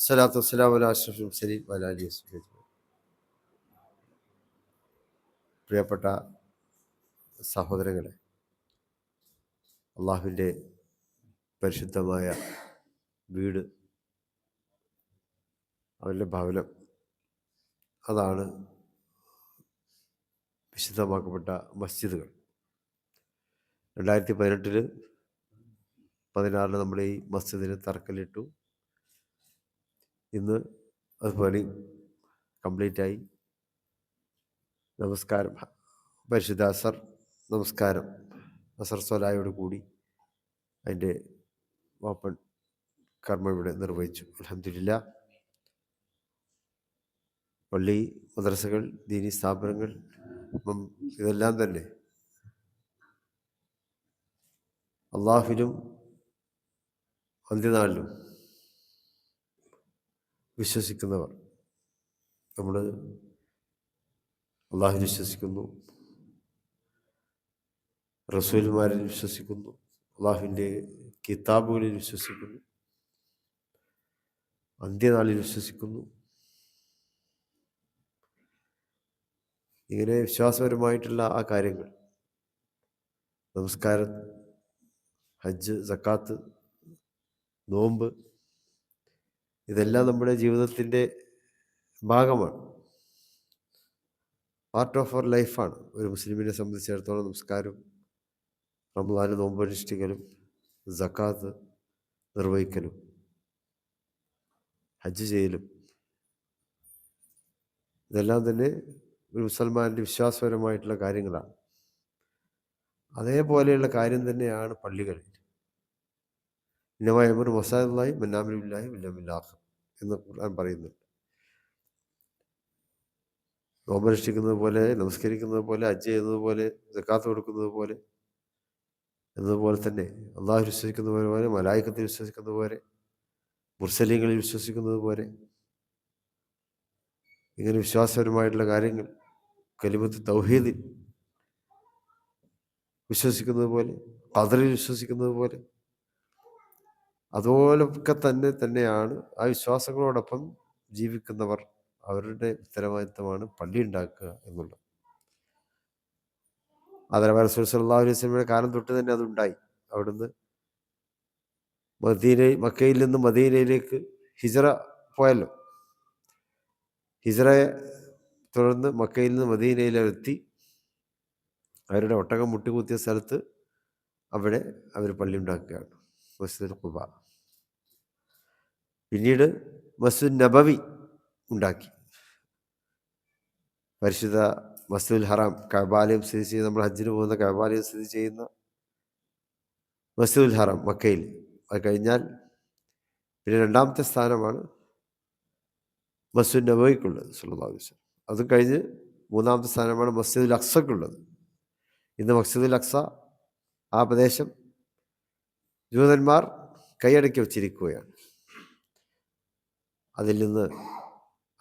സ്വലാത്തു വസ്സലാമു അലാ അഷ്റഫിൽ മുർസലീൻ വഅലാ ആലിഹി വസഹ്ബിഹി അജ്മഈൻ. പ്രിയപ്പെട്ട സഹോദരങ്ങളെ, അള്ളാഹുവിൻ്റെ പരിശുദ്ധമായ വീട്, അവൻ്റെ ഭവനം, അതാണ് വിശുദ്ധമാക്കപ്പെട്ട മസ്ജിദുകൾ. 2018 16 നമ്മുടെ ഈ മസ്ജിദിന് തറക്കല്ലിട്ടു. ഇന്ന് അത് പണി കംപ്ലീറ്റായി. നമസ്കാരം, പരിശുദ്ധ അസർ നമസ്കാരം, അസർ സ്വലായോട് കൂടി അതിൻ്റെ ഓപ്പൺ കർമ്മം ഇവിടെ നിർവഹിച്ചു. അൽഹംദുലില്ലാ. പള്ളി, മദ്രസകൾ, ദീനി സ്ഥാപനങ്ങൾ, ഇതെല്ലാം തന്നെ അള്ളാഹുവിലും അന്ത്യനാളിലും വിശ്വസിക്കുന്നവർ, നമ്മൾ അള്ളാഹുവിൽ വിശ്വസിക്കുന്നു, റസൂലുമാരിൽ വിശ്വസിക്കുന്നു, അള്ളാഹുവിൻ്റെ കിതാബുകളിൽ വിശ്വസിക്കുന്നു, അന്ത്യനാളിൽ വിശ്വസിക്കുന്നു. ഇങ്ങനെ വിശ്വാസപരമായിട്ടുള്ള ആ കാര്യങ്ങൾ, നമസ്കാരം, ഹജ്ജ്, സക്കാത്ത്, നോമ്പ്, ഇതെല്ലാം നമ്മുടെ ജീവിതത്തിൻ്റെ ഭാഗമാണ്, പാർട്ട് ഓഫ് അവർ ലൈഫാണ്. ഒരു മുസ്ലിമിനെ സംബന്ധിച്ചിടത്തോളം നമസ്കാരം, റമദാന് നോമ്പ് അനുഷ്ഠിക്കലും, സക്കാത്ത് നിർവഹിക്കലും, ഹജ്ജ് ചെയ്യലും, ഇതെല്ലാം തന്നെ ഒരു മുസൽമാൻ്റെ വിശ്വാസപരമായിട്ടുള്ള കാര്യങ്ങളാണ്. അതേപോലെയുള്ള കാര്യം തന്നെയാണ് പള്ളികളിൽ. ഇന്നമായ ഒരു മസാദുല്ലാഹി മന്നാമിലുല്ലാഹി വല്ലമില്ലാഹ് എന്ന് ഖുർആൻ പറയുന്നുണ്ട്. നോമ്പനുഷ്ഠിക്കുന്നത് പോലെ, നമസ്കരിക്കുന്നത് പോലെ, ഹജ്ജ് ചെയ്യുന്നത് പോലെ, സക്കാത്ത് കൊടുക്കുന്നത് പോലെ, എന്നതുപോലെ തന്നെ അള്ളാഹു വിശ്വസിക്കുന്നത് പോലെ, മലായിക്കത്തിൽ വിശ്വസിക്കുന്നത് പോലെ, മുർസലീങ്ങളിൽ വിശ്വസിക്കുന്നത് പോലെ, ഇങ്ങനെ വിശ്വാസപരമായിട്ടുള്ള കാര്യങ്ങൾ, കലിമത്ത് തൗഹീദിൽ വിശ്വസിക്കുന്നത് പോലെ, ഖദറിൽ വിശ്വസിക്കുന്നത് പോലെ, അതുപോലൊക്കെ തന്നെയാണ് ആ വിശ്വാസങ്ങളോടൊപ്പം ജീവിക്കുന്നവർ. അവരുടെ ഉത്തരവാദിത്തമാണ് പള്ളി ഉണ്ടാക്കുക എന്നുള്ളത്. അതേപോലെ റസൂൽ സല്ലല്ലാഹു അലൈഹി വസല്ലമയുടെ കാലം തൊട്ട് തന്നെ അതുണ്ടായി. അവിടുന്ന് മക്കയിൽ നിന്ന് മദീനയിലേക്ക് ഹിജ്റ പോയല്ലോ. ഹിജ്റയെ തുടർന്ന് മക്കയിൽ നിന്ന് മദീനയിലെത്തി അവരുടെ ഒട്ടകം മുട്ടികുത്തിയ സ്ഥലത്ത് അവിടെ അവർ പള്ളി ഉണ്ടാക്കുകയാണ്, മസ്ജിദുൽ ഖുബ. പിന്നീട് മസ്ജിദ് നബവി ഉണ്ടാക്കി. പരിശുദ്ധ മസ്ജിദുൽ ഹറാം, കഅബാലയം സ്ഥിതി ചെയ്യുന്ന, നമ്മൾ ഹജ്ജിന് പോകുന്ന കഅബാലയം സ്ഥിതി ചെയ്യുന്ന മസ്ജിദുൽ ഹറാം മക്കയിൽ. അത് കഴിഞ്ഞാൽ പിന്നെ രണ്ടാമത്തെ സ്ഥാനമാണ് മസ്ജിദ് നബവിക്കുള്ളത് സല്ലല്ലാഹു അലൈഹി വസല്ലം. അതും കഴിഞ്ഞ് മൂന്നാമത്തെ സ്ഥാനമാണ് മസ്ജിദുൽ അക്സക്കുള്ളത്. ഇന്ന് മസ്ജിദുൽ അക്സ, ആ പ്രദേശം ജൂതന്മാർ കൈയടക്കി വച്ചിരിക്കുകയാണ്. അതിൽ നിന്ന്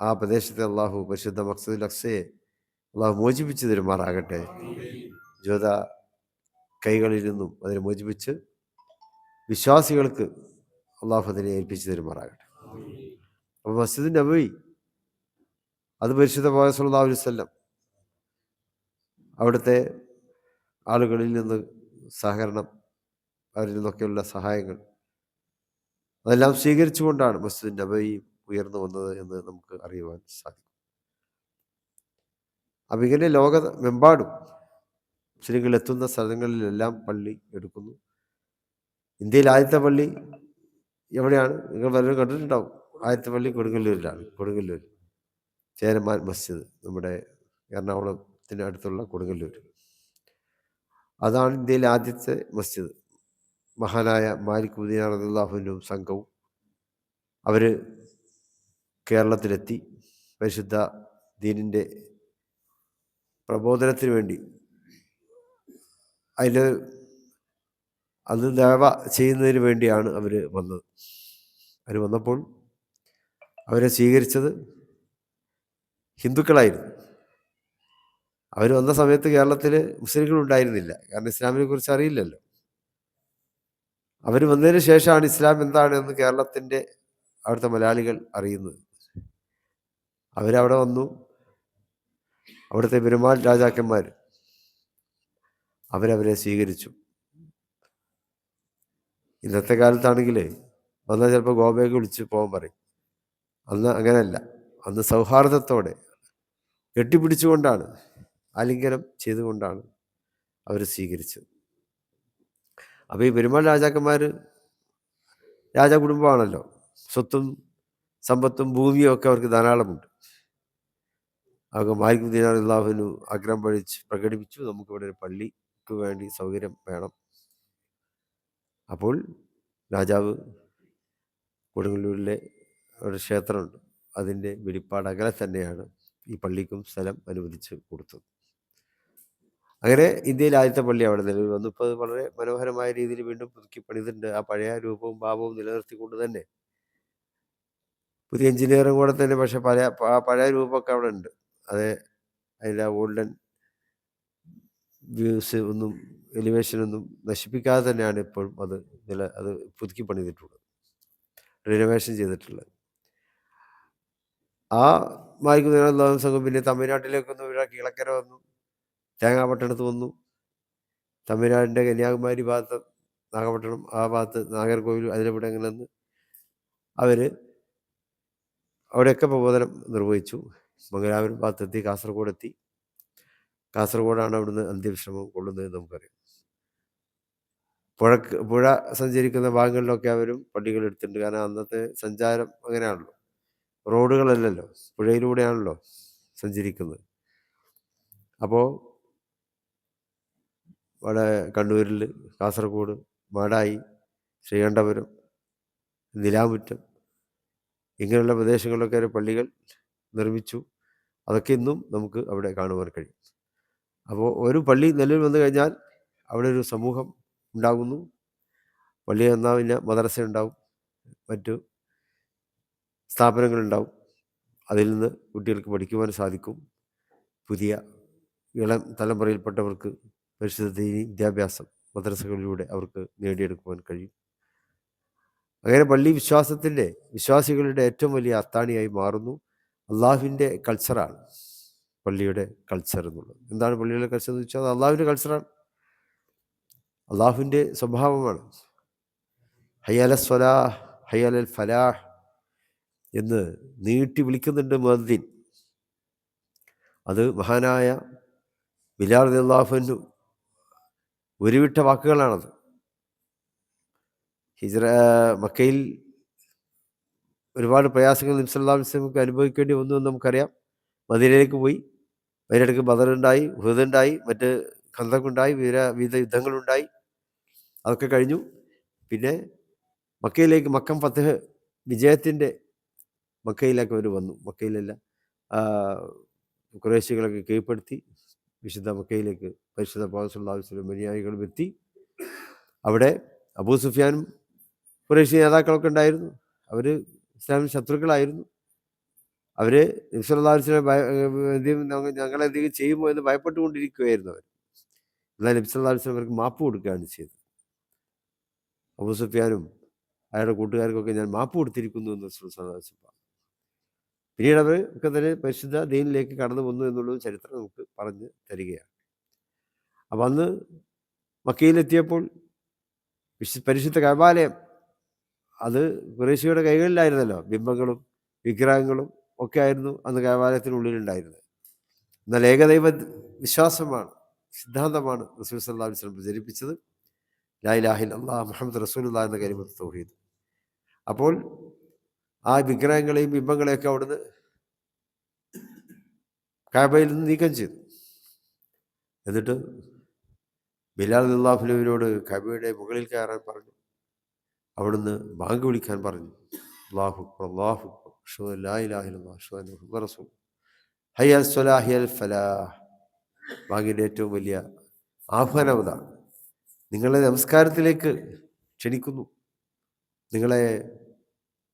ആ പ്രദേശത്തെ അള്ളാഹു, പരിശുദ്ധ മസ്ജിദുൽ അക്സയെ അള്ളാഹു മോചിപ്പിച്ച് തരുമാറാകട്ടെ. ജൂത കൈകളിൽ നിന്നും അതിനെ മോചിപ്പിച്ച് വിശ്വാസികൾക്ക് അള്ളാഹു അതിനെ ഏൽപ്പിച്ച് തരുമാറാകട്ടെ. അപ്പോൾ മസ്ജിദ് നബവി, അത് പരിശുദ്ധ പ്രവാചകൻ സല്ലല്ലാഹു അലൈഹി വസല്ലം അവിടുത്തെ ആളുകളിൽ നിന്ന് സഹകരണം, അവരിൽ നിന്നൊക്കെയുള്ള സഹായങ്ങൾ, അതെല്ലാം സ്വീകരിച്ചുകൊണ്ടാണ് മസ്ജിദ് നബവി ഉയർന്നു വന്നത് എന്ന് നമുക്ക് അറിയുവാൻ സാധിക്കും. അപ്പം ഇങ്ങനെ ലോകമെമ്പാടും മുസ്ലിങ്ങൾ എത്തുന്ന സ്ഥലങ്ങളിലെല്ലാം പള്ളി എടുക്കുന്നു. ഇന്ത്യയിൽ ആദ്യത്തെ പള്ളി എവിടെയാണ്? നിങ്ങൾ പലരും കണ്ടിട്ടുണ്ടാവും. ആദ്യത്തെ പള്ളി കൊടുങ്ങല്ലൂരിലാണ്. കൊടുങ്ങല്ലൂർ ചേരമാൻ മസ്ജിദ്, നമ്മുടെ എറണാകുളത്തിന് അടുത്തുള്ള കൊടുങ്ങല്ലൂർ. അതാണ് ഇന്ത്യയിലെ ആദ്യത്തെ മസ്ജിദ്. മഹാനായ മാലിക് മദീന റളിയല്ലാഹു അൻഹു സംഘവും അവർ കേരളത്തിലെത്തി പരിശുദ്ധ ദീനിൻ്റെ പ്രബോധനത്തിന് വേണ്ടി അത് ദഅവ ചെയ്യുന്നതിന് വേണ്ടിയാണ് അവർ വന്നത്. അവർ വന്നപ്പോൾ അവരെ സ്വീകരിച്ചത് ഹിന്ദുക്കളായിരുന്നു. അവർ വന്ന സമയത്ത് കേരളത്തിൽ മുസ്ലിങ്ങളുണ്ടായിരുന്നില്ല, കാരണം ഇസ്ലാമിനെ കുറിച്ച് അറിയില്ലല്ലോ. അവർ വന്നതിന് ശേഷമാണ് ഇസ്ലാം എന്താണെന്ന് കേരളത്തിൻ്റെ അവിടുത്തെ മലയാളികൾ അറിയുന്നത്. അവരവിടെ വന്നു. അവിടുത്തെ പെരുമാൾ രാജാക്കന്മാർ അവരവരെ സ്വീകരിച്ചു. ഇന്നത്തെ കാലത്താണെങ്കിൽ വന്നാൽ ചിലപ്പോൾ ഗോവയ്ക്ക് വിളിച്ച് പോകാൻ പറയും. അന്ന് അങ്ങനെയല്ല. അന്ന് സൗഹാർദ്ദത്തോടെ കെട്ടിപ്പിടിച്ചുകൊണ്ടാണ്, ആലിംഗനം ചെയ്തുകൊണ്ടാണ് അവർ സ്വീകരിച്ചത്. അപ്പോൾ ഈ പെരുമാൾ രാജാക്കന്മാർ രാജകുടുംബമാണല്ലോ. സ്വത്തും സമ്പത്തും ഭൂമിയും ഒക്കെ അവർക്ക് ധാരാളമുണ്ട്. അവർക്ക് മാലിക് ദീനാർ അള്ളാഹുവിന് ആഗ്രഹം പ്രകടിപ്പിച്ചു, നമുക്കിവിടെ ഒരു പള്ളിക്ക് വേണ്ടി സൗകര്യം വേണം. അപ്പോൾ രാജാവ് കൊടുങ്ങല്ലൂരിലെ ഒരു ക്ഷേത്രമുണ്ട്, അതിൻ്റെ വെളിപ്പാട് അകലെ തന്നെയാണ് ഈ പള്ളിക്കും സ്ഥലം അനുവദിച്ച് കൊടുത്തത്. അങ്ങനെ ഇന്ത്യയിൽ ആദ്യത്തെ പള്ളി അവിടെ നിലവിൽ വന്നു. ഇപ്പോൾ വളരെ മനോഹരമായ രീതിയിൽ വീണ്ടും പുതുക്കി പണിതിട്ടുണ്ട്. ആ പഴയ രൂപവും ഭാവവും നിലനിർത്തിക്കൊണ്ട് തന്നെ പുതിയ എഞ്ചിനീയറിംഗ് കൂടെ തന്നെ, പക്ഷെ പഴയ രൂപമൊക്കെ അവിടെ ഉണ്ട്. അത് അതിൻ്റെ ഓൾഡൻ വ്യൂസ് ഒന്നും എലിവേഷനൊന്നും നശിപ്പിക്കാതെ തന്നെയാണ് ഇപ്പോഴും അത് പുതുക്കി പണിതിട്ടുള്ളത്, റിനോവേഷൻ ചെയ്തിട്ടുള്ളത്. ആ മാലിക് സംഘം പിന്നെ തമിഴ്നാട്ടിലേക്കൊന്ന് കിഴക്കര വന്നു, തേങ്ങാപട്ടണത്ത് വന്നു. തമിഴ്നാടിൻ്റെ കന്യാകുമാരി ഭാഗത്ത്, നാഗപട്ടണം ആ ഭാഗത്ത്, നാഗർകോവിൽ അതിലെവിടെയെങ്കിലും നിന്ന് അവർ അവിടെയൊക്കെ പ്രബോധനം നിർവഹിച്ചു. മംഗലാപുരം ഭാഗത്തെത്തി, കാസർഗോഡ് എത്തി. കാസർഗോഡാണ് അവിടുന്ന് അന്ത്യവിശ്രമം കൊള്ളുന്നത് നമുക്കറിയാം. പുഴ സഞ്ചരിക്കുന്ന ഭാഗങ്ങളിലൊക്കെ അവരും പള്ളികൾ എടുത്തിട്ടുണ്ട്. കാരണം അന്നത്തെ സഞ്ചാരം അങ്ങനെയാണല്ലോ, റോഡുകളല്ലല്ലോ, പുഴയിലൂടെയാണല്ലോ സഞ്ചരിക്കുന്നത്. അപ്പോൾ അവിടെ കണ്ണൂരിൽ, കാസർഗോഡ്, മാടായി, ശ്രീകണ്ഠപുരം, നിലാമുറ്റം ഇങ്ങനെയുള്ള പ്രദേശങ്ങളിലൊക്കെ പള്ളികൾ നിർമ്മിച്ചു. അതൊക്കെ ഇന്നും നമുക്ക് അവിടെ കാണുവാൻ കഴിയും. അപ്പോൾ ഒരു പള്ളി നിലവിൽ വന്നു കഴിഞ്ഞാൽ അവിടെ ഒരു സമൂഹം ഉണ്ടാകുന്നു. പള്ളി എന്നാൽ പിന്നെ മദ്രസ ഉണ്ടാവും, മറ്റു സ്ഥാപനങ്ങളുണ്ടാവും. അതിൽ നിന്ന് കുട്ടികൾക്ക് പഠിക്കുവാൻ സാധിക്കും. പുതിയ ഇളം തലമുറയിൽപ്പെട്ടവർക്ക് പരിശുദ്ധ ദീനി വിദ്യാഭ്യാസം മദ്രസകളിലൂടെ അവർക്ക് നേടിയെടുക്കുവാൻ കഴിയും. അങ്ങനെ പള്ളി വിശ്വാസികളുടെ ഏറ്റവും വലിയ അത്താണിയായി മാറുന്നു. അള്ളാഹുവിൻ്റെ കൾച്ചറാണ് പള്ളിയുടെ കൾച്ചർ എന്നുള്ളത്. എന്താണ് പള്ളിയുടെ കൾച്ചർ എന്ന് വെച്ചാൽ? അത് അള്ളാഹുവിൻ്റെ കൾച്ചറാണ്, അള്ളാഹുവിൻ്റെ സ്വഭാവമാണ്. ഹയ്യല സ്വലാഹ്, ഹയ്യൽ ഫലാഹ് എന്ന് നീട്ടി വിളിക്കുന്നുണ്ട് മുഅദ്ദിൻ. അത് മഹാനായ ബിലാൽ റളിയല്ലാഹു അൻഹു ഉരുവിട്ട വാക്കുകളാണത്. മക്കയിൽ ഒരുപാട് പ്രയാസങ്ങൾ നബി സല്ലല്ലാഹു അലൈഹി വസല്ലമക്ക് അനുഭവിക്കേണ്ടി വന്നു എന്ന് നമുക്കറിയാം. മദീനയിലേക്ക് പോയി. അതിനിടയ്ക്ക് ബദറുണ്ടായി, ഉഹദുണ്ടായി, മറ്റ് ഖന്തഖുണ്ടായി, വിവിധ യുദ്ധങ്ങളുണ്ടായി. അതൊക്കെ കഴിഞ്ഞു. പിന്നെ മക്കം ഫതഹ് വിജയത്തിൻ്റെ മക്കയിലേക്ക് അവർ വന്നു. മക്കയിലല്ല, ഖുറൈശികളൊക്കെ കീഴ്പ്പെടുത്തി വിശുദ്ധ മക്കയിലേക്ക് പരിശുദ്ധ പ്രവാചകൻ സല്ലല്ലാഹു അലൈഹി വസല്ലം അനുയായികളും എത്തി. അവിടെ അബൂ സുഫിയാനും ഖുറൈശി നേതാക്കളൊക്കെ ഉണ്ടായിരുന്നു. അവർ ഇസ്ലാമിന് ശത്രുക്കളായിരുന്നു. അവർ നബി സല്ലല്ലാഹു അലൈഹി വസല്ലം ഞങ്ങളെന്തെങ്കിലും ചെയ്യുമോ എന്ന് ഭയപ്പെട്ടുകൊണ്ടിരിക്കുകയായിരുന്നു അവർ. എന്നാൽ നബി സല്ലല്ലാഹു അലൈഹി വസല്ലം അവർക്ക് മാപ്പ് കൊടുക്കുകയാണ് ചെയ്തത്. അബൂ സുഫിയാനും അയാളുടെ കൂട്ടുകാർക്കൊക്കെ ഞാൻ മാപ്പ് കൊടുത്തിരിക്കുന്നു എന്ന് റസൂൽ സല്ലല്ലാഹു അലൈഹി വസല്ലം. പിന്നീട് അവർ ഒക്കെ തന്നെ പരിശുദ്ധ ദീനിലേക്ക് കടന്നു വന്നു എന്നുള്ളത് ചരിത്രം നമുക്ക് പറഞ്ഞു തരികയാണ്. അപ്പം അന്ന് മക്കയിലെത്തിയപ്പോൾ പരിശുദ്ധ കഅബാലയം അത് ഖുറൈശിയുടെ കൈകളിലായിരുന്നല്ലോ. ബിംബങ്ങളും വിഗ്രഹങ്ങളും ഒക്കെ ആയിരുന്നു അന്ന് കഅബാലയത്തിനുള്ളിലുണ്ടായിരുന്നത്. എന്നാൽ ഏകദൈവ വിശ്വാസമാണ്, സിദ്ധാന്തമാണ് റസൂൽ സല്ലല്ലാഹു അലൈഹി വസല്ലം പ്രചരിപ്പിച്ചത്. ലാ ഇലാഹ ഇല്ലല്ലാഹ് മുഹമ്മദ് റസൂലുള്ളാഹ് എന്ന കലിമത്ത് തൗഹീദ്. അപ്പോൾ ആ വിഗ്രഹങ്ങളെയും ബിംബങ്ങളെയൊക്കെ അവിടുന്ന് കഅബയിൽ നിന്ന് നീക്കം ചെയ്തു. എന്നിട്ട് ബിലാൽ റളിയല്ലാഹു അൻഹുവിനോട് കഅബയുടെ മുകളിൽ കയറാൻ പറഞ്ഞു. അവിടുന്ന് ബാങ്ക് വിളിക്കാൻ പറഞ്ഞു. അല്ലാഹു അക്ബർ, അല്ലാഹു അക്ബർ, അഷ്ഹദു അല്ലാ ഇലാഹ ഇല്ലല്ലാഹ്, അഷ്ഹദു അന്ന മുഹമ്മദൻ റസൂൽ, ഹയ്യ അലൽ സ്വലാഹ്, ഹയ്യ അലൽ ഫലാഹ്. ബാങ്കിൻ്റെ ഏറ്റവും വലിയ ആഹ്വാനം അതാണ്. നിങ്ങളെ നമസ്കാരത്തിലേക്ക് ക്ഷണിക്കുന്നു, നിങ്ങളെ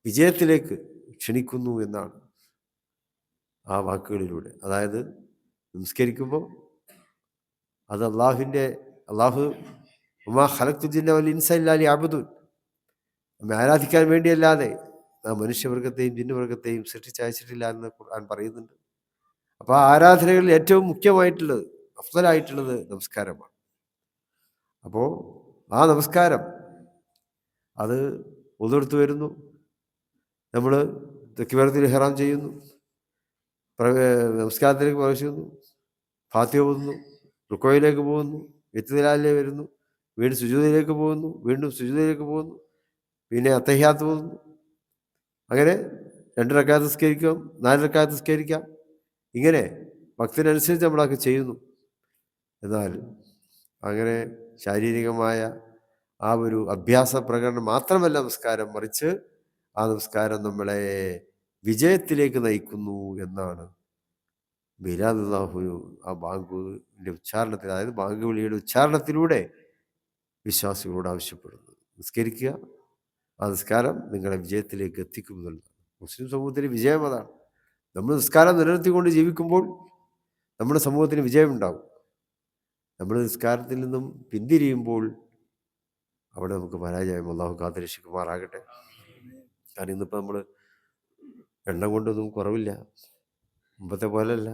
വിജയത്തിലേക്ക് ക്ഷണിക്കുന്നു എന്നാണ് ആ വാക്കുകളിലൂടെ. അതായത് നമസ്കരിക്കുമ്പോൾ അത് അള്ളാഹു ഉമാ ഖലഖ്തുൽ ജിന്ന വൽ ഇൻസ ഇല്ലാ ലിയഅ്ബുദൂൻ, നമ്മെ ആരാധിക്കാൻ വേണ്ടിയല്ലാതെ ആ മനുഷ്യവർഗത്തെയും ജിന്നുവർഗത്തെയും സൃഷ്ടിച്ചയച്ചിട്ടില്ല എന്ന് ഖുർആൻ പറയുന്നുണ്ട്. അപ്പോൾ ആരാധനകളിൽ ഏറ്റവും മുഖ്യമായിട്ടുള്ളത്, അഫ്ദലായിട്ടുള്ളത് നമസ്കാരമാണ്. അപ്പോൾ ആ നമസ്കാരം അത് ഉതിർത്തു വരുന്നു, നമ്മൾ തക്ബീറത്തുൽ ഇഹ്റാം ചെയ്യുന്നു, നമസ്കാരത്തിലേക്ക് പ്രവേശിക്കുന്നു, ഫാത്തിഹ ഓതുന്നു, റുക്കോയിലേക്ക് പോകുന്നു, ഇത്തിദാലിലേക്ക് വരുന്നു, വീണ്ടും സുജൂദിലേക്ക് പോകുന്നു, വീണ്ടും സുജൂദിലേക്ക് പോകുന്നു, പിന്നെ അത്തഹിയാത്ത് പോകുന്നു. അങ്ങനെ 2 റക്അത്ത് നിസ്കരിക്കാം, 4 റക്അത്ത് നിസ്കരിക്കാം. ഇങ്ങനെ ഭക്തിനനുസരിച്ച് നമ്മളൊക്കെ ചെയ്യുന്നു. എന്നാൽ അങ്ങനെ ശാരീരികമായ ആ ഒരു അഭ്യാസ പ്രകടനം മാത്രമല്ല നമസ്കാരം, മറിച്ച് ആ നമസ്കാരം നമ്മളെ വിജയത്തിലേക്ക് നയിക്കുന്നു എന്നാണ് ബിലാൽ അല്ലാഹു ആ ബാങ്കിൻ്റെ ഉച്ചാരണത്തിൽ, അതായത് ബാങ്ക് വിളിയുടെ ഉച്ചാരണത്തിലൂടെ വിശ്വാസികളോട് ആവശ്യപ്പെടുന്നു. നിസ്കരിക്കുക, ആ നിസ്കാരം നിങ്ങളെ വിജയത്തിലേക്ക് എത്തിക്കും എന്നുള്ളത് മുസ്ലിം സമൂഹത്തിൻ്റെ വിജയം അതാണ്. നമ്മൾ നിസ്കാരം നിലനിർത്തിക്കൊണ്ട് ജീവിക്കുമ്പോൾ നമ്മുടെ സമൂഹത്തിന് വിജയമുണ്ടാകും. നമ്മൾ നിസ്കാരത്തിൽ നിന്നും പിന്തിരിയുമ്പോൾ അവിടെ നമുക്ക് പരാജയം. അല്ലാഹു കാത്തുരക്ഷിക്കുമാറാകട്ടെ. കാരണം ഇന്നിപ്പോൾ നമ്മൾ എണ്ണം കൊണ്ടൊന്നും കുറവില്ല, മുമ്പത്തെ പോലെയല്ല.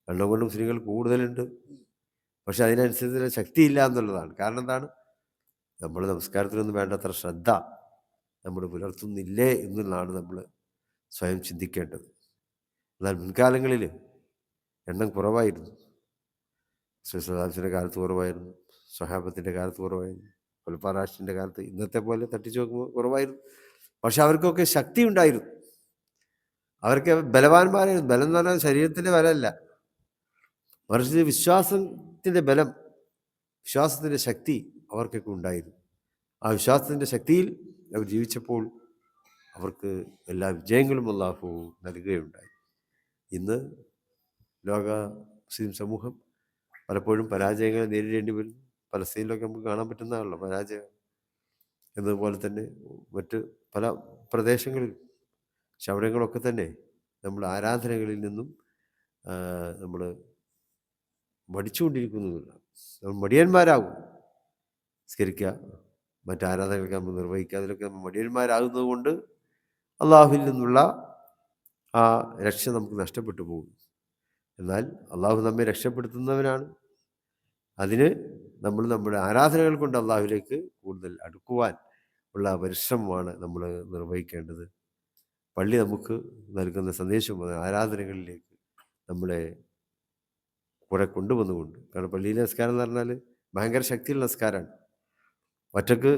എണ്ണം കൊണ്ട് മുസ്ലിങ്ങൾ കൂടുതലുണ്ട്, പക്ഷെ അതിനനുസരിച്ചുള്ള ശക്തിയില്ല എന്നുള്ളതാണ്. കാരണം എന്താണ്? നമ്മൾ നമസ്കാരത്തിനൊന്നും വേണ്ടത്ര ശ്രദ്ധ നമ്മൾ പുലർത്തുന്നില്ലേ എന്നുള്ളതാണ് നമ്മൾ സ്വയം ചിന്തിക്കേണ്ടത്. എന്നാൽ മുൻകാലങ്ങളിൽ എണ്ണം കുറവായിരുന്നു. സുൽത്താൻ്റെ കാലത്ത് കുറവായിരുന്നു, സ്വഹാബത്തിൻ്റെ കാലത്ത് കുറവായിരുന്നു, ഖുലഫാ കാലത്ത് ഇന്നത്തെ പോലെ തട്ടിച്ചു നോക്കുമ്പോൾ കുറവായിരുന്നു. പക്ഷെ അവർക്കൊക്കെ ശക്തി ഉണ്ടായിരുന്നു, അവർക്ക് ബലവാന്മാരായിരുന്നു. ബലം എന്ന് പറഞ്ഞാൽ ശരീരത്തിൻ്റെ ബലമല്ല, മറിച്ച് വിശ്വാസത്തിൻ്റെ ബലം, വിശ്വാസത്തിൻ്റെ ശക്തി അവർക്കൊക്കെ ഉണ്ടായിരുന്നു. ആ വിശ്വാസത്തിൻ്റെ ശക്തിയിൽ അവർ ജീവിച്ചപ്പോൾ അവർക്ക് എല്ലാ വിജയങ്ങളും അല്ലാഹു നൽകുകയുണ്ടായി. ഇന്ന് ലോക മുസ്ലിം സമൂഹം പലപ്പോഴും പരാജയങ്ങൾ നേരിടേണ്ടി വരും. പലസ്തീനിലൊക്കെ നമുക്ക് കാണാൻ പറ്റുന്നതാണല്ലോ പരാജയം. എന്നതുപോലെ തന്നെ മറ്റ് പല പ്രദേശങ്ങളിൽ, പക്ഷെ അവിടങ്ങളൊക്കെ തന്നെ നമ്മൾ ആരാധനകളിൽ നിന്നും നമ്മൾ മടിച്ചുകൊണ്ടിരിക്കുന്നതാണ്. നമ്മൾ മടിയന്മാരാകും. നിസ്കരിക്കുക, മറ്റാരാധനകളൊക്കെ നമ്മൾ നിർവഹിക്കുക, അതിലൊക്കെ നമ്മൾ മടിയന്മാരാകുന്നത് കൊണ്ട് അള്ളാഹുവിൽ നിന്നുള്ള ആ രക്ഷ നമുക്ക് നഷ്ടപ്പെട്ടു പോകും. എന്നാൽ അള്ളാഹു നമ്മെ രക്ഷപ്പെടുത്തുന്നവനാണ്. അതിന് നമ്മൾ നമ്മുടെ ആരാധനകൾ കൊണ്ട് അള്ളാഹുവിലേക്ക് കൂടുതൽ അടുക്കുവാൻ ഉള്ള പരിശ്രമമാണ് നമ്മൾ നിർവഹിക്കേണ്ടത്. പള്ളി നമുക്ക് നൽകുന്ന സന്ദേശം ആരാധനകളിലേക്ക് നമ്മളെ കൂടെ കൊണ്ടുവന്നുകൊണ്ട്, കാരണം പള്ളിയിലെ നിസ്കാരം എന്ന് പറഞ്ഞാൽ ഭയങ്കര ശക്തിയുള്ള നിസ്കാരമാണ്. ഒറ്റക്ക്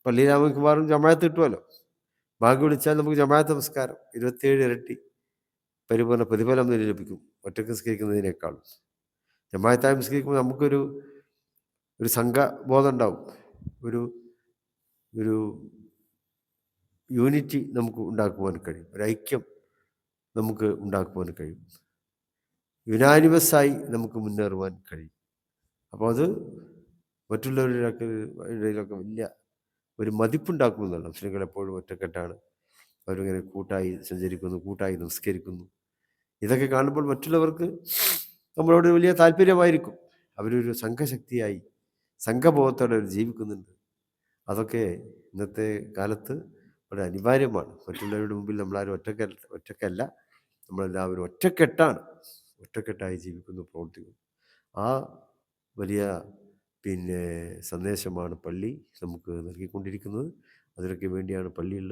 പള്ളിയിലാകുമ്പോൾ മിക്കവാറും ജമാഅത്ത് കിട്ടുമല്ലോ. ബാങ്ക് വിളിച്ചാൽ നമുക്ക് ജമാഅത്ത് നമസ്കാരം 27 ഇരട്ടി പരിപൂർണ്ണ പ്രതിഫലം ലഭിക്കും ഒറ്റക്ക് നിസ്കരിക്കുന്നതിനേക്കാളും. ജമാഅത്തായി നിസ്കരിക്കുമ്പോൾ നമുക്കൊരു സംഘബോധം ഉണ്ടാവും, ഒരു ഒരു യൂണിറ്റി നമുക്ക് ഉണ്ടാക്കുവാൻ കഴിയും, ഒരു ഐക്യം നമുക്ക് ഉണ്ടാക്കുവാൻ കഴിയും, യുനാനിമസായി നമുക്ക് മുന്നേറുവാൻ കഴിയും. അപ്പോൾ അത് മറ്റുള്ളവരുടെ ഇടയിലൊക്കെ വലിയ ഒരു മതിപ്പുണ്ടാക്കുമെന്നുള്ള. മുസ്ലിങ്ങൾ എപ്പോഴും ഒറ്റക്കെട്ടാണ്, അവരിങ്ങനെ കൂട്ടായി സഞ്ചരിക്കുന്നു, കൂട്ടായി നമസ്കരിക്കുന്നു. ഇതൊക്കെ കാണുമ്പോൾ മറ്റുള്ളവർക്ക് നമ്മളോട് വലിയ താല്പര്യമായിരിക്കും. അവരൊരു സംഘശക്തിയായി സംഘബോധത്തോടെ അവർ ജീവിക്കുന്നുണ്ട്. അതൊക്കെ ഇന്നത്തെ കാലത്ത് വളരെ അനിവാര്യമാണ്. മറ്റുള്ളവരുടെ മുമ്പിൽ നമ്മളാരും ഒറ്റക്കല്ല, നമ്മളെല്ലാവരും ഒറ്റക്കെട്ടാണ്, ഒറ്റക്കെട്ടായി ജീവിക്കുന്നു, പ്രവർത്തിക്കുന്നു. ആ വലിയ സന്ദേശമാണ് പള്ളി നമുക്ക് നൽകിക്കൊണ്ടിരിക്കുന്നത്. അതിനൊക്കെ വേണ്ടിയാണ് പള്ളിയിൽ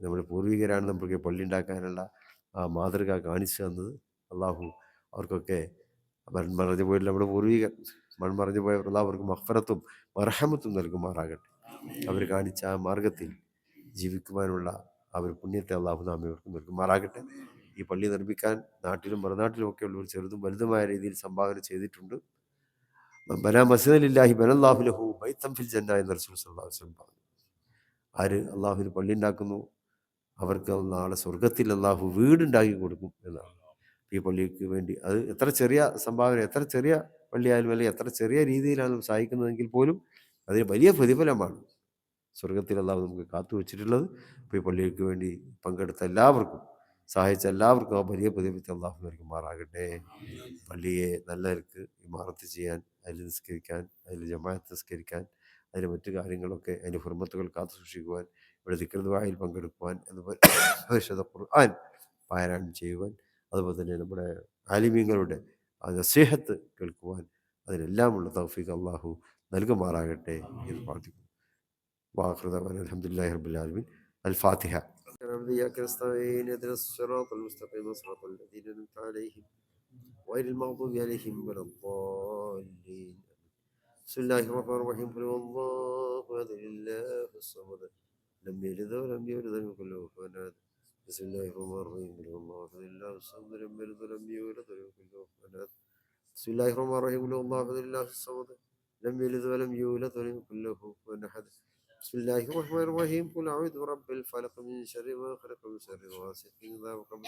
നമ്മുടെ പൂർവികരാണ് നമുക്ക് പള്ളി ഉണ്ടാക്കാനുള്ള ആ മാതൃക കാണിച്ചു തന്നത്. അള്ളാഹു അവർക്കൊക്കെ മൺമറഞ്ഞു പോയില്ല, നമ്മുടെ പൂർവികർ മൺമറഞ്ഞു പോയവർ അവർക്ക് മഗ്ഫിറത്തും മർഹമത്തും നൽകുമാറാകട്ടെ. അവർ കാണിച്ച ആ മാർഗത്തിൽ ജീവിക്കുവാനുള്ള ആ ഒരു പുണ്യത്തെ അള്ളാഹു നാം ഇവർക്ക് നൽകുമാറാകട്ടെ. ഈ പള്ളി നിർമ്മിക്കാൻ നാട്ടിലും മറുനാട്ടിലും ഒക്കെ ഉള്ളവർ ചെറുതും വലുതുമായ രീതിയിൽ സംഭാവന ചെയ്തിട്ടുണ്ട്. ബനാ മസ്ജിദലില്ലാഹി ബനല്ലാഹു ലഹു ബൈത്തൻ ഫിൽ ജന്ന എന്ന് റസൂൽ സല്ലല്ലാഹു അലൈഹി വസല്ലം പറഞ്ഞു. ആര് അള്ളാഹുവിന് പള്ളി ഉണ്ടാക്കുന്നു അവർക്ക് നാളെ സ്വർഗത്തിൽ അള്ളാഹു വീടുണ്ടാക്കി കൊടുക്കും എന്നാണ്. ഈ പള്ളിക്ക് വേണ്ടി അത് എത്ര ചെറിയ സംഭാവന, എത്ര ചെറിയ പള്ളിയായാലും അല്ലെങ്കിൽ എത്ര ചെറിയ രീതിയിലാണ് സഹായിക്കുന്നതെങ്കിൽ പോലും അതിന് വലിയ പ്രതിഫലമാണ് സ്വർഗത്തിൽ അള്ളാഹു നമുക്ക് കാത്തു വെച്ചിട്ടുള്ളത്. അപ്പോൾ ഈ പള്ളിക്ക് വേണ്ടി പങ്കെടുത്ത എല്ലാവർക്കും, സഹായിച്ച എല്ലാവർക്കും ആ വലിയ പ്രതിഫലത്തെ അള്ളാഹു നൽകുമാറാകട്ടെ. പള്ളിയെ നല്ല നിലക്ക് ഇമാറത്ത് ചെയ്യാൻ, അതിൽ നിസ്കരിക്കാൻ, അതിൽ ജമാഅത്ത് നിസ്കരിക്കാൻ, അതിന് മറ്റു കാര്യങ്ങളൊക്കെ, അതിൻ്റെ ഹുർമത്തുകൾ കാത്തു സൂക്ഷിക്കുവാൻ ഇവിടെ ദിക്ർ ദുആയിൽ പങ്കെടുക്കുവാൻ, അതുപോലെ പരിശുദ്ധ ഖുർആൻ പാരായണം ചെയ്യുവാൻ, അതുപോലെ തന്നെ നമ്മുടെ ആലിമീങ്ങളുടെ ആ നസീഹത്ത് കേൾക്കുവാൻ, അതിനെല്ലാമുള്ള തൗഫീഖ് അള്ളാഹു നൽകുമാറാകട്ടെ എന്ന് പ്രാർത്ഥിക്കുന്നു. വാഖിറു ദഅ്വാനാ അൽഹംദുലില്ലാഹി റബ്ബിൽ ആലമീൻ. അൽ ഫാത്തിഹ. إياك نستعين اهدنا الصراط المستقيم صراط الذين أنعمت عليهم غير المغضوب عليهم ولا الضالين. بسم الله الرحمن الرحيم. قل هو الله أحد الله الصمد لم يلد ولم يولد ولم يكن له كفوا أحد. بسم الله الرحمن الرحيم. قل هو الله أحد الله الصمد لم يلد ولم يولد ولم يكن له كفوا أحد. بسم الله الرحمن الرحيم. قل هو الله أحد الله الصمد لم يلد ولم يولد ولم يكن له كفوا أحد. بسم الله الرحمن الرحيم. قل أعوذ برب الفلق من شر ما خلق من شر غاسق إذا وقب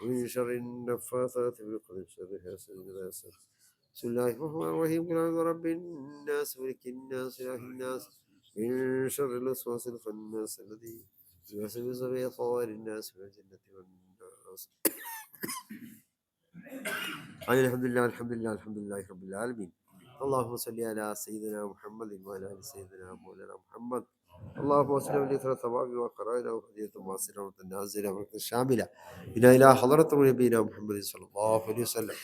ومن شر النفاثات في العقد من شر حاسد إذا حسد. بسم الله الرحمن الرحيم. قل أعوذ برب الناس ملك الناس إله الناس من شر الوسواس الخناس الذي يوسوس في صدور الناس من الجنة والناس. الحمد لله الحمد لله الحمد لله رب العالمين. اللهم صل على سيدنا محمد وعلى ال سيدنا مولانا محمد. اللهم وسلم لثلاث ثواب وقرائنا وهدية معاصرة وتنازل وقت الشاملة بنا إلى حضرة نبينا محمد صلى الله عليه وسلم،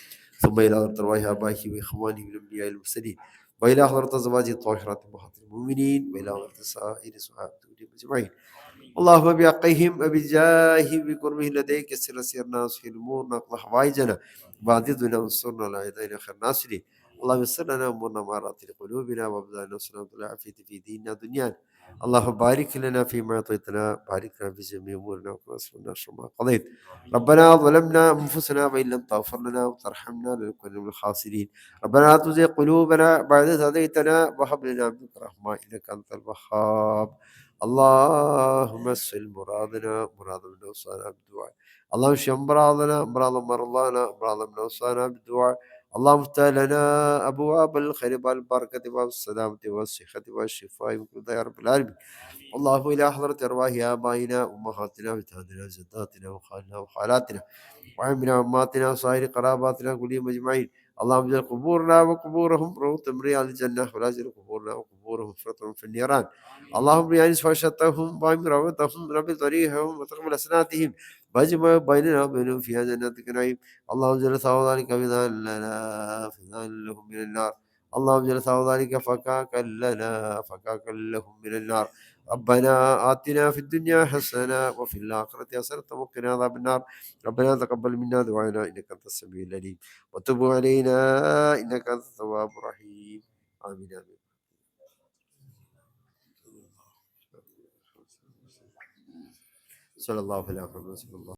ثم إلى حضرة أرواح آبائه وإخوانه من الأنبياء المرسلين، وإلى حضرة أزواجه الطاهرات أمهات المؤمنين، وإلى حضرة سائر صحابته أجمعين. اللهم بحقهم وبجاههم بقربهم لديك يسر سيرنا وسهل امورنا واقض حوائجنا وعددنا وانصرنا على اعدائنا خير الناصرين. اللهم يسر لنا امورنا وامارات لقلوبنا وابدانا وسلامة العافية في ديننا ودنيانا. اللهم بارك لنا فيما اعطيتنا، بارك لنا في جميع امورنا واصرفنا شر ما قضيت. ربنا ظلمنا انفسنا وان لم تغفر لنا وترحمنا لنكن من الخاسرين. ربنا لا تزغ قلوبنا بعد إذ هديتنا وهب لنا من لدنك رحمة انك انت الوهاب. اللهم اسل مرادنا مراد من اوصانا بالدعاء. اللهم اشف امراضنا امراض مرضانا امراض من اوصانا بالدعاء. اللهم افتح لنا ابواب الخير والبركه والسلامه والصحه والشفاء من كل يا رب العالمين. اللهم الى حضره ارواح ابائنا وامهاتنا وجداتنا وجداتنا وخالنا وخالاتنا وعمنا واماتنا وصائر قراباتنا كلهم اجمعين. اللهم اجعل قبورنا وقبورهم روضة من رياض الجنة، ولا تجعل قبورنا وقبورهم حفرة في النيران. اللهم بيانس فاشتهم وعم روضتهم رب طريقهم وتقبل حسناتهم واجمع بيننا وبينهم في جنتك النعيم. اللهم اجعل ثواب ذلك فداء لنا فداء لهم من النار. اللهم اجعل ثواب ذلك فكاكا لنا فكاكا لهم من النار. ربنا آتنا في الدنيا حسنة وفي الآخرة حسنة وقنا عذاب النار. ربنا تقبل منا دعاءنا إنك أنت السميع العليم وتب علينا إنك أنت التواب الرحيم. آمين آمين. صلى الله عليه وسلم.